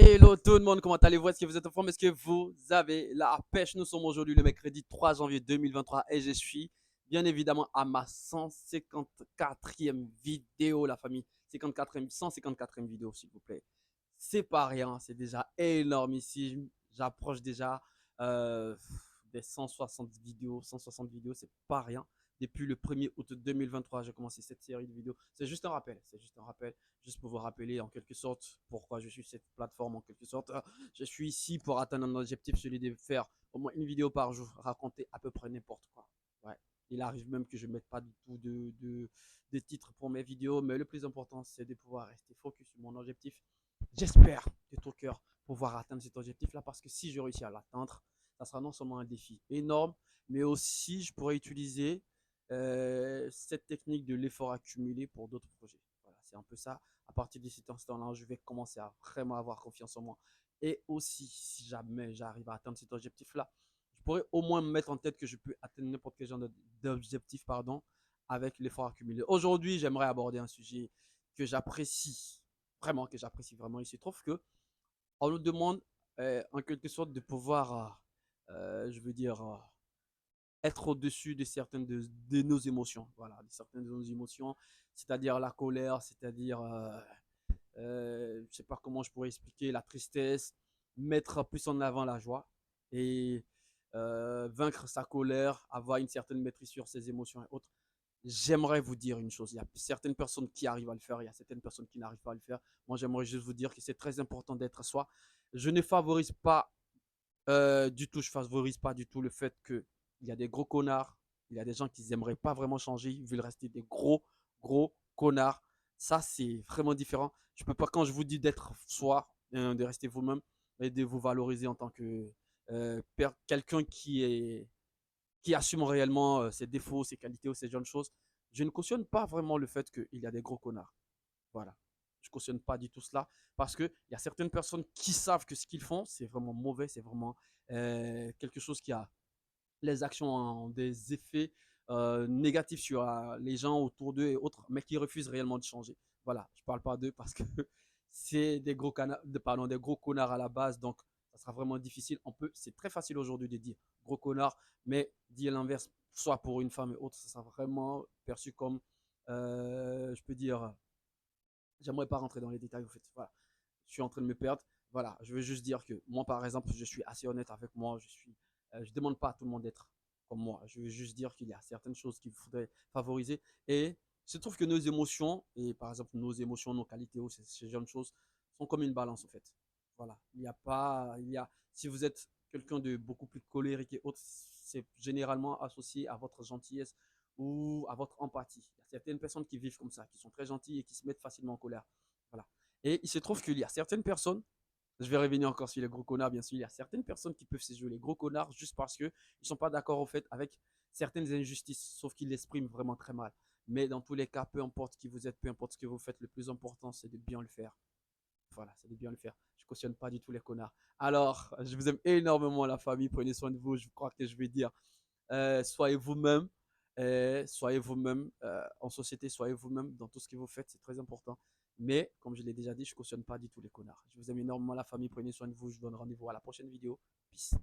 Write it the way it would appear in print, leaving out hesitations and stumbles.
Hello tout le monde, comment allez-vous? Est-ce que vous êtes en forme? Est-ce que vous avez la pêche? Nous sommes aujourd'hui le mercredi 3 janvier 2023 et je suis bien évidemment à ma 154e vidéo, la famille. 54e, 154e vidéo, s'il vous plaît. C'est pas rien, c'est déjà énorme ici. J'approche déjà euh, des 160 vidéos. 160 vidéos, c'est pas rien. Depuis le 1er août 2023, j'ai commencé cette série de vidéos. C'est juste un rappel, c'est juste un rappel, juste pour vous rappeler en quelque sorte pourquoi je suis sur cette plateforme en quelque sorte. Je suis ici pour atteindre un objectif, celui de faire au moins une vidéo par jour, raconter à peu près n'importe quoi. Ouais. Il arrive même que je ne mette pas du tout de titres pour mes vidéos, mais le plus important, c'est de pouvoir rester focus sur mon objectif. J'espère de tout cœur pouvoir atteindre cet objectif-là parce que si je réussis à l'atteindre, ça sera non seulement un défi énorme, mais aussi je pourrais utiliser cette technique de l'effort accumulé pour d'autres projets. Voilà, c'est un peu ça. À partir de cet instant-là, je vais commencer à vraiment avoir confiance en moi. Et aussi, si jamais j'arrive à atteindre cet objectif-là, je pourrais au moins me mettre en tête que je peux atteindre n'importe quel genre d'objectif, pardon, avec l'effort accumulé. Aujourd'hui, j'aimerais aborder un sujet que j'apprécie, vraiment, que j'apprécie vraiment. Il se trouve que on nous demande en quelque sorte de pouvoir, je veux dire, être au-dessus de certaines de nos émotions. Voilà, de certaines de nos émotions, c'est-à-dire la colère, c'est-à-dire, je ne sais pas comment je pourrais expliquer, la tristesse, mettre plus en avant la joie et vaincre sa colère, avoir une certaine maîtrise sur ses émotions et autres. J'aimerais vous dire une chose. Il y a certaines personnes qui arrivent à le faire, il y a certaines personnes qui n'arrivent pas à le faire. Moi, j'aimerais juste vous dire que c'est très important d'être soi. Je ne favorise pas du tout, je favorise pas du tout le fait qu'il y a des gros connards, il y a des gens qui n'aimeraient pas vraiment changer, ils veulent rester des gros connards. Ça, c'est vraiment différent. Je peux pas, quand je vous dis d'être soi, de rester vous-même et de vous valoriser en tant que quelqu'un qui assume réellement ses défauts, ses qualités ou ces jeunes choses, je ne cautionne pas vraiment le fait qu'il y a des gros connards. Voilà. Je ne cautionne pas du tout cela parce qu'il y a certaines personnes qui savent que ce qu'ils font, c'est vraiment mauvais, c'est vraiment quelque chose qui a les actions ont des effets négatifs sur les gens autour d'eux et autres, mais qui refusent réellement de changer. Voilà, je ne parle pas d'eux parce que c'est des gros, pardon, des gros connards à la base, donc ça sera vraiment difficile. C'est très facile aujourd'hui de dire gros connard, mais dire l'inverse, soit pour une femme et autre, ça sera vraiment perçu comme, je peux dire, j'aimerais pas rentrer dans les détails, en fait. Voilà. Je suis en train de me perdre. Voilà, je veux juste dire que moi, par exemple, je suis assez honnête avec moi. Je demande pas à tout le monde d'être comme moi. Je veux juste dire qu'il y a certaines choses qu'il faudrait favoriser. Et il se trouve que nos émotions, et par exemple nos émotions, nos qualités, ces jeunes choses, sont comme une balance, en fait. Voilà. Il n'y a pas, il y a, si vous êtes quelqu'un de beaucoup plus colérique et autres, c'est généralement associé à votre gentillesse ou à votre empathie. Il y a certaines personnes qui vivent comme ça, qui sont très gentilles et qui se mettent facilement en colère. Voilà. Et il se trouve qu'il y a certaines personnes, je vais revenir encore sur les gros connards, bien sûr, il y a certaines personnes qui peuvent se jouer les gros connards juste parce qu'ils ne sont pas d'accord au fait avec certaines injustices, sauf qu'ils l'expriment vraiment très mal. Mais dans tous les cas, peu importe qui vous êtes, peu importe ce que vous faites, le plus important, c'est de bien le faire. Voilà, c'est de bien le faire. Je ne cautionne pas du tout les connards. Alors, je vous aime énormément, la famille. Prenez soin de vous. Je crois que je vais dire soyez vous-même. Soyez vous-même en société, soyez vous-même dans tout ce que vous faites, c'est très important. Mais, comme je l'ai déjà dit, je ne cautionne pas du tout les connards. Je vous aime énormément, la famille. Prenez soin de vous. Je vous donne rendez-vous à la prochaine vidéo. Peace.